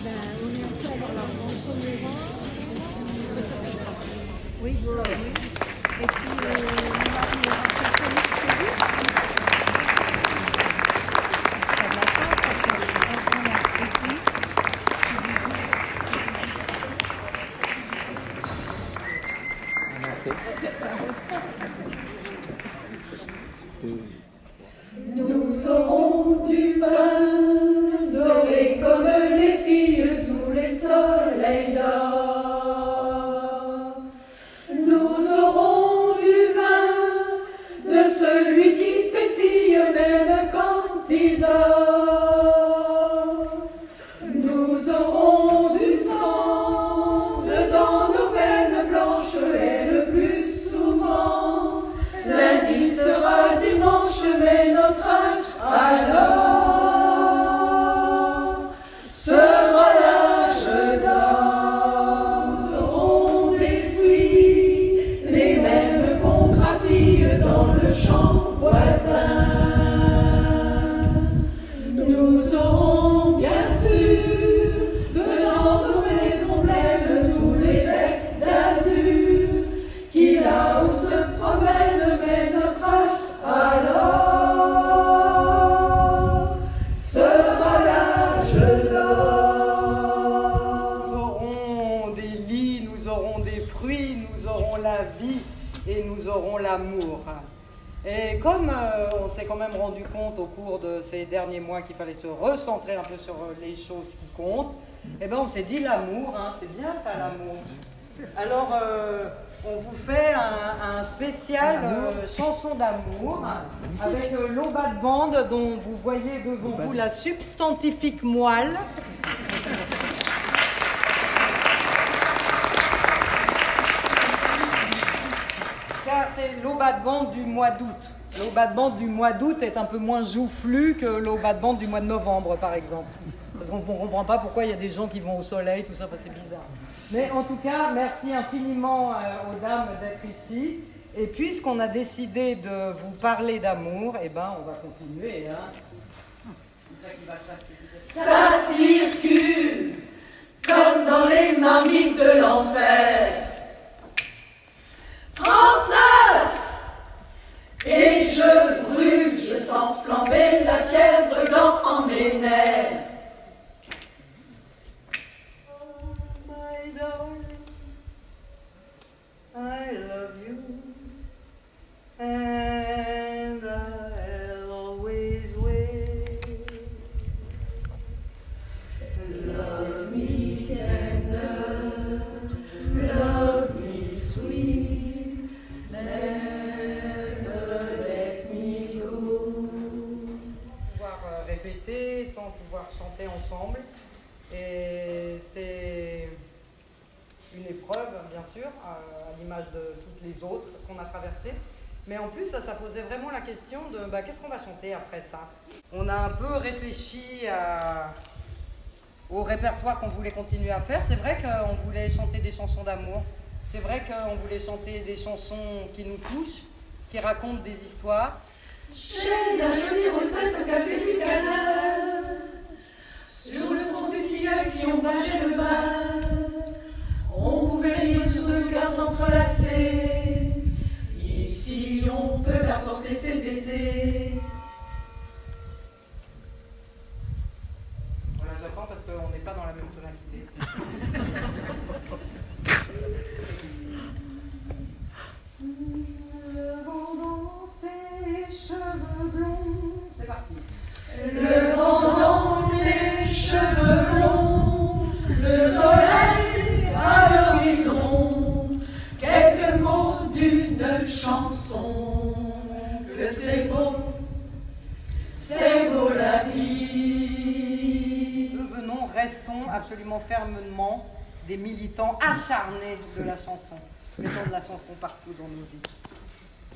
On est ensemble alors dans le premier rang. Oui, oui. Et puis mon mari ira chercher chez vous. Ça a de la chance parce que quand on a écrit, nous aurons du pain doré comme les filles sous les soleils d'or. Nous aurons du vin de celui qui pétille même quand il dort. Nous aurons du sang dedans nos veines blanches et le plus souvent lundi sera dimanche, mais notre âge alors sera l'âge d'or. Nous aurons des fruits, les mêmes qu'on grappille dans le champ voisin. Nous aurons bien sûr dedans nos maisons pleines tous les jets d'azur qui là où se promènent, mais notre âge alors sera l'âge d'or. Nous aurons des lits, nous aurons des fruits, nous aurons la vie et nous aurons l'amour. Et comme on s'est quand même rendu compte au cours de ces derniers mois qu'il fallait se recentrer un peu sur les choses qui comptent, eh ben on s'est dit l'amour, hein, c'est bien ça l'amour. Alors on vous fait un spécial chanson d'amour avec l'Obat Band dont vous voyez devant vous la substantifique moelle. Car c'est l'Obat Band du mois d'août. L'Obat Band du mois d'août est un peu moins joufflu que l'Obat Band du mois de novembre, par exemple. Parce qu'on ne comprend pas pourquoi il y a des gens qui vont au soleil, tout ça, c'est bizarre. Mais en tout cas, merci infiniment aux dames d'être ici. Et puisqu'on a décidé de vous parler d'amour, eh ben, on va continuer. Hein. C'est ça qui va se passer. Ça circule comme dans les marmites de l'enfer. 39 et je brûle, je sens flamber la fièvre dans mes nerfs. Oh, my darling, I love you, and I'll always wait. Love me tender, love me sweet, never let me go. Pouvoir répéter sans pouvoir chanter ensemble. Et c'était une épreuve, bien sûr, à l'image de toutes les autres qu'on a traversées. Mais en plus, ça posait vraiment la question de qu'est-ce qu'on va chanter après ça. On a un peu réfléchi au répertoire qu'on voulait continuer à faire. C'est vrai qu'on voulait chanter des chansons d'amour. C'est vrai qu'on voulait chanter des chansons qui nous touchent, qui racontent des histoires. Chez la jolie rosette au café du canard, sur le fond du tilleul qui ombrageait le bar, on pouvait lire sur le cœur entrelacé. Ici on peut apporter ses baisers. Voilà, j'attends parce qu'on n'est pas dans la même tonalité. Le vent dans tes cheveux blonds. C'est parti. Le vent dans tes cheveux blonds, le soleil à l'horizon, quelques mots d'une chanson, que c'est beau la vie. Devenons, restons absolument fermement des militants acharnés de la chanson. Mettons de la chanson partout dans nos vies.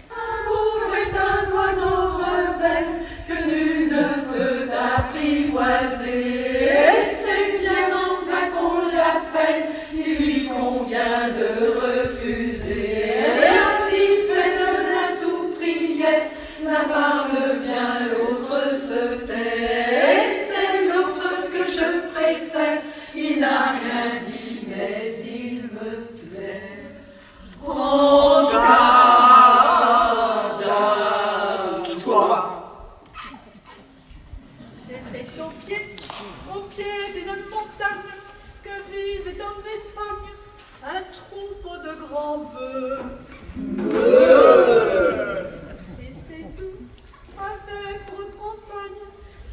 L'amour est un oiseau rebelle que nul ne peut apprivoiser. Et c'est bien en vain qu'on l'appelle si lui convient de refuser. L'un qui fait de la sous-prière, l'un parle bien, l'autre se tait. Et c'est l'autre que je préfère, il sommet d'une montagne que vivait en Espagne un troupeau de grands bœufs. Et c'est nous, avec pour compagne,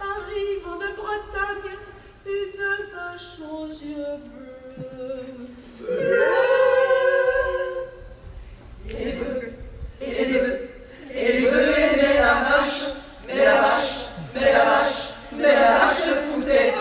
arrivant de Bretagne, une vache aux yeux bleus. Et les bœufs, et les bœufs, et les bœufs aimaient la vache, mais la vache, mais la vache, mais la vache se foutait de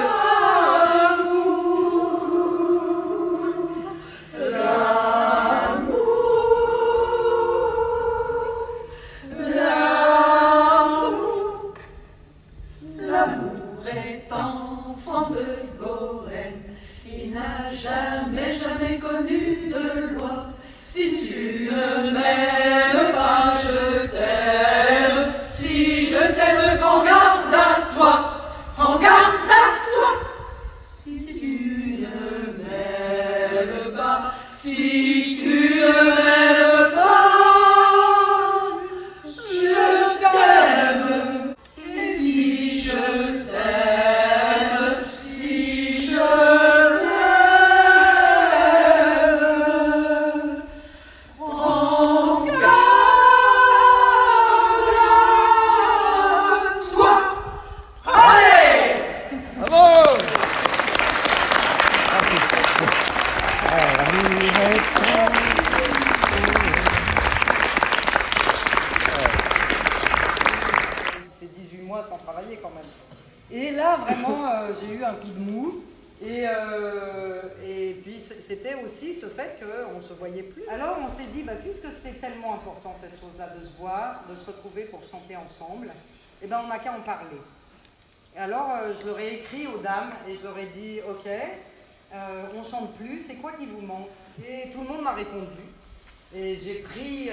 l'amour est enfant de Bohème, il n'a jamais, jamais connu de loi. Si tu ne m'aimes pas, je t'aime. Si je t'aime, qu'en garde à toi, en garde à toi. Si tu ne m'aimes pas, si tu ne m'aimes pas, je t'aime. Et si je t'aime, si je t'aime, prends garde à toi. Allez! Bravo! C'est 18 mois sans travailler quand même. Et là, vraiment, j'ai eu un coup de mou. Et puis, c'était aussi ce fait qu'on ne se voyait plus. Alors, on s'est dit, puisque c'est tellement important cette chose-là de se voir, de se retrouver pour chanter ensemble, eh ben, on n'a qu'à en parler. Et alors, je leur ai écrit aux dames et je leur ai dit, ok, on chante plus, c'est quoi qui vous manque? Et tout le monde m'a répondu. Et j'ai pris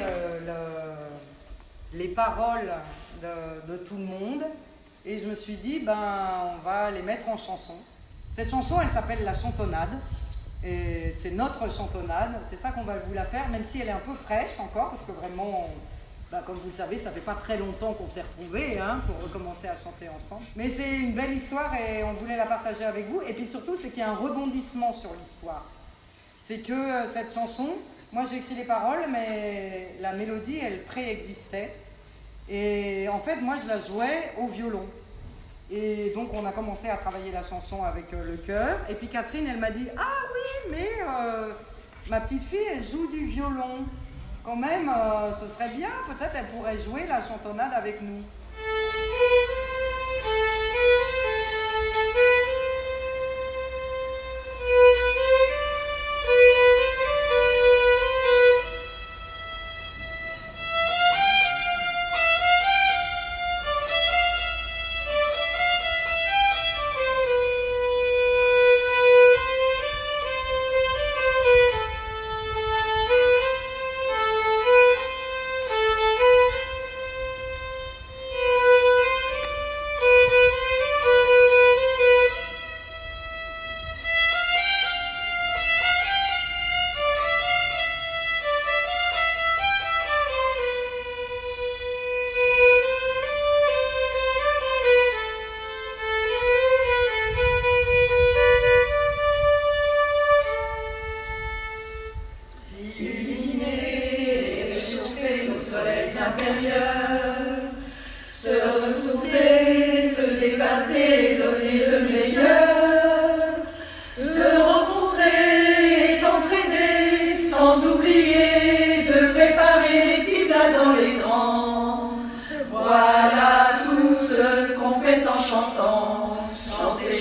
les paroles de tout le monde et je me suis dit, on va les mettre en chanson. Cette chanson, elle s'appelle La Chantonnade. Et c'est notre chantonnade, c'est ça qu'on va vous la faire, même si elle est un peu fraîche encore, parce que vraiment, comme vous le savez, ça fait pas très longtemps qu'on s'est retrouvés pour recommencer à chanter ensemble. Mais c'est une belle histoire et on voulait la partager avec vous. Et puis surtout, c'est qu'il y a un rebondissement sur l'histoire. C'est que cette chanson, moi j'ai écrit les paroles, mais la mélodie, elle préexistait. Et en fait, moi je la jouais au violon. Et donc on a commencé à travailler la chanson avec le chœur. Et puis Catherine, elle m'a dit « Ah oui, mais ma petite fille, elle joue du violon. Quand même, ce serait bien, peut-être elle pourrait jouer la chantonnade avec nous. »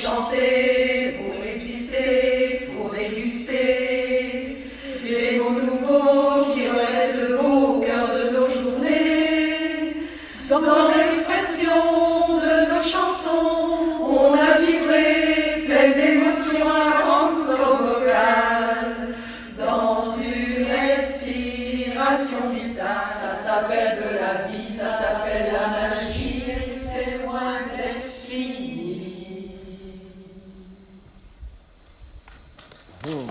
Chanter pour exister, pour déguster les mots nouveaux qui relèvent le beau au cœur de nos journées. Dans l'expression de nos chansons, on a vibré pleine d'émotions à grande corps vocale. Dans une respiration vitale, ça s'appelle de la vie, ça s'appelle la magie, et c'est loin d'être fini. Boom.